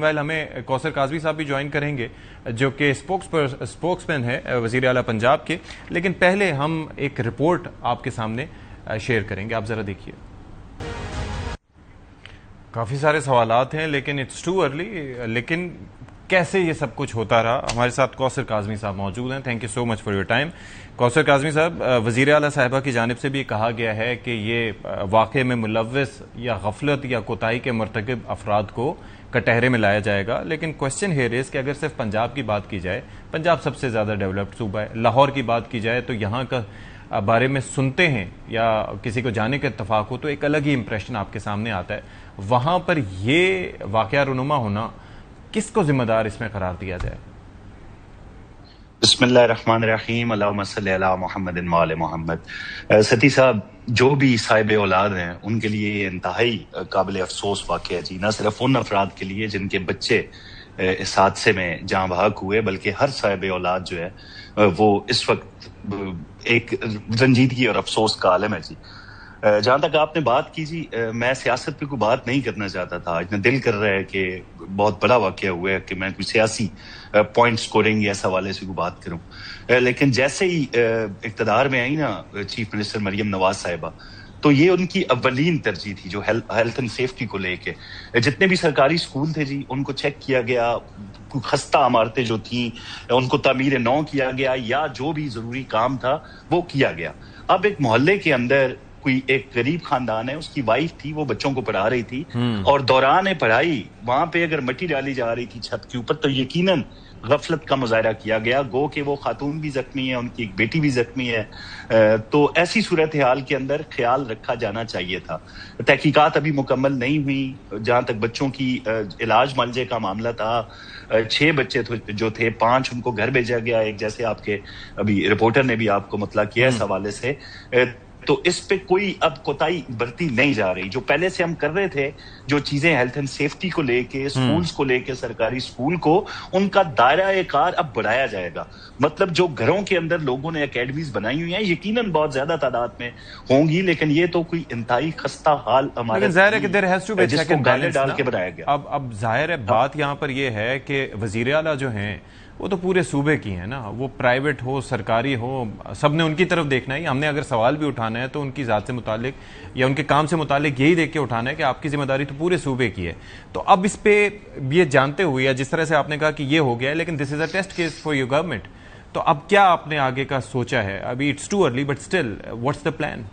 Meanwhile हमें कौसर काज़मी साहब भी ज्वाइन करेंगे जो कि स्पोक्समैन है वज़ीर आला पंजाब के। लेकिन पहले हम एक रिपोर्ट आपके सामने शेयर करेंगे, आप ज़रा देखिए। काफ़ी सारे सवालात हैं लेकिन इट्स टू अर्ली, लेकिन कैसे ये सब कुछ होता रहा। हमारे साथ कौसर काज़मी साहब मौजूद हैं। Thank you so much for your time. Kausar Kazmi साहब, वज़ीर आला साहिबा की जानिब से भी कहा गया है कि ये वाक़े में मुलव्वस या गफलत या कोताही के मर्तकब अफराद को कटहरे में लाया जाएगा। लेकिन क्वेश्चन हेयर इज़ कि अगर सिर्फ पंजाब की बात की जाए, पंजाब सबसे ज़्यादा डेवलप्ड सूबा है। लाहौर की बात की जाए तो यहाँ का बारे में सुनते हैं या किसी को जाने का इत्तफाक हो तो एक अलग ही इंप्रेशन आपके सामने आता है। वहाँ पर ये वाक़या रुनुमा होना, किसको जिम्मेदार इसमें करार दिया जाए? बिस्मिल्लाहिर्रहमानिर्रहीम, अल्लाहुम्मा सल्ली अला मुहम्मदिन व आले मुहम्मद। सती साहब, जो भी साहिब औलाद हैं उनके लिए ये इंतहाई काबिल अफसोस वाक़या है जी। न सिर्फ उन अफराद के लिए जिनके बच्चे इस हादसे में जाँ बहक हुए, बल्कि हर साहिब औलाद जो है वो इस वक्त एक रंजीदगी और अफसोस का आलम है जी। जहाँ तक आपने बात की जी, मैं सियासत पे कोई बात नहीं करना चाहता था। इतना दिल कर रहा है कि बहुत बड़ा वाक़या हुआ है कि मैं कोई सियासी पॉइंट स्कोरिंग या इस हवाले से कोई बात करूं। लेकिन जैसे ही इक़्तिदार में आई ना चीफ मिनिस्टर मरियम नवाज साहिबा, तो ये उनकी अव्वलीन तरजीह थी जो हेल्थ एंड सेफ्टी को लेके। जितने भी सरकारी स्कूल थे जी, उनको चेक किया गया, खस्ता इमारतें जो थी उनको तामीर नौ किया गया, या जो भी ज़रूरी काम था वो किया गया। अब एक मोहल्ले के अंदर कोई एक गरीब खानदान है, उसकी वाइफ थी, वो बच्चों को पढ़ा रही थी और दौरान पढ़ाई वहां पे अगर मिट्टी डाली जा रही थी छत के ऊपर, तो यकीनन गफलत का मुजाहरा किया गया। गो कि वो खातून भी जख्मी है, उनकी एक बेटी भी जख्मी है। तो ऐसी सूरत हाल के अंदर ख्याल रखा जाना चाहिए था। तहकीकात अभी मुकम्मल नहीं हुई। जहां तक बच्चों की इलाज मुआवजे का मामला था, 6 बच्चे जो थे, 5 उनको घर भेजा गया। एक जैसे आपके अभी रिपोर्टर ने भी आपको मतलब किया इस हवाले से, तो इस पे कोई अब कोताही बरती नहीं जा रही। जो पहले से हम कर रहे थे, जो चीजें हेल्थ एंड सेफ्टी को लेके, स्कूल्स को लेके, सरकारी स्कूल को, उनका दायरा कार अब बढ़ाया जाएगा। मतलब जो घरों के अंदर लोगों ने एकेडमीज बनाई हुई हैं, यकीनन बहुत ज्यादा तादाद में होंगी, लेकिन ये तो कोई इंतहाई खस्ता हाल हमारे जाहिर है कि there has to be check and balance डाल के बनाया गया। अब जाहिर है बात यहाँ पर ये है कि वजीर आला जो हैं वो तो पूरे सूबे की है ना, वो प्राइवेट हो सरकारी हो, सब ने उनकी तरफ देखना है। हमने अगर सवाल भी उठाना है तो उनकी ज़ात से मुतालिक या उनके काम से मुतालिक यही देख के उठाना है कि आपकी जिम्मेदारी तो पूरे सूबे की है। तो अब इस पे ये जानते हुए, या जिस तरह से आपने कहा कि ये हो गया है, लेकिन this is a test case for your government, तो अब क्या आपने आगे का सोचा है? अभी it's too early but still what's the plan?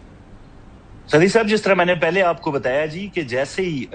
सदी साहब, जिस तरह मैंने पहले आपको बताया जी कि जैसे ही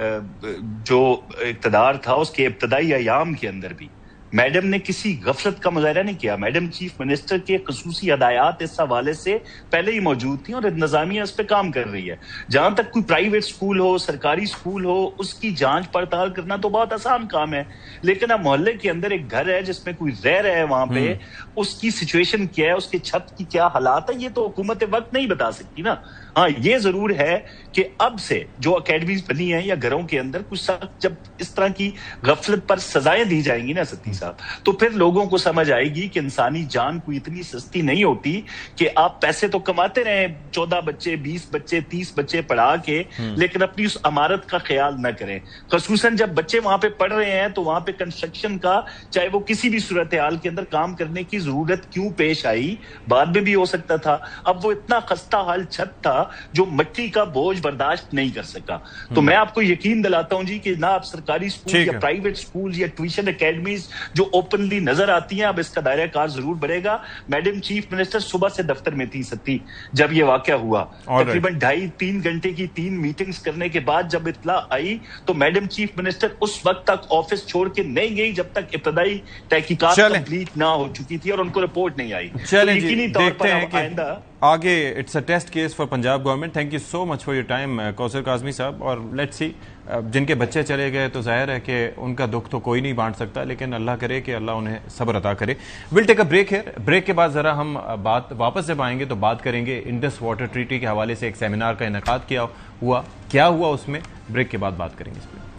जो इक़्तिदार था उसके इब्तदाई अयाम के अंदर भी मैडम ने किसी गफलत का मुजाहरा नहीं किया। मैडम चीफ मिनिस्टर के खसूसी हदायत इस हवाले से पहले ही मौजूद थी और इंतजामिया इस पे काम कर रही है। जहां तक कोई प्राइवेट स्कूल हो, सरकारी स्कूल हो, उसकी जांच पड़ताल करना तो बहुत आसान काम है। लेकिन अब मोहल्ले के अंदर एक घर है जिसमें कोई रह रहा है, वहां पे उसकी सिचुएशन क्या है, उसके छत की क्या हालात है, ये तो हुकूमत वक्त नहीं बता सकती ना। हाँ, ये जरूर है कि अब से जो अकेडमीज बनी है या घरों के अंदर कुछ सख्त, जब इस तरह की गफलत पर सजाएं दी जाएंगी ना सती साहब, तो फिर लोगों को समझ आएगी कि इंसानी जान कोई इतनी सस्ती नहीं होती कि आप पैसे तो कमाते रहे, 14 बच्चे, 20 बच्चे, 30 बच्चे पढ़ा के, लेकिन अपनी उस इमारत का ख्याल न करें। खसूसन जब बच्चे वहां पे पढ़ रहे हैं तो वहां पे कंस्ट्रक्शन का, चाहे वो किसी भी सूरत हाल के अंदर काम करने की जरूरत क्यों पेश आई, बाद में भी हो सकता था। अब वो इतना खस्ता हाल छत था जो मिट्टी का बोझ बर्दाश्त नहीं कर सका। तो मैं आपको यकीन दिलाता हूं जी कि ना आप सरकारी स्कूल या प्राइवेट स्कूल या ट्यूशन एकेडमीज जो ओपनली नजर आती हैं, अब इसका दायरा कार जरूर बढ़ेगा। मैडम चीफ मिनिस्टर सुबह से दफ्तर में थी सती जब ये वाकया हुआ। तकरीबन 2.5-3 घंटे की 3 मीटिंग्स करने के बाद जब इत्तला आई तो मैडम चीफ मिनिस्टर उस वक्त तक ऑफिस छोड़ के नहीं गई जब तक इब्तदाई तहकीकात कंप्लीट ना हो चुकी थी और उनको रिपोर्ट नहीं आई। चलें जी, देखते हैं कि आगे it's a test case for Punjab government. Thank you so much for your time Kausar Kazmi साहब। और लेट्स सी, जिनके बच्चे चले गए तो जाहिर है कि उनका दुख तो कोई नहीं बांट सकता, लेकिन अल्लाह करे कि अल्लाह उन्हें सब्र अता करे। Will take a break here. Break के बाद ज़रा हम बात वापस जब आएंगे तो बात करेंगे इंडस वाटर ट्रीटी के हवाले से एक सेमिनार का इनेकाद किया हुआ, क्या हुआ उसमें, ब्रेक के बाद बात करेंगे इस पर।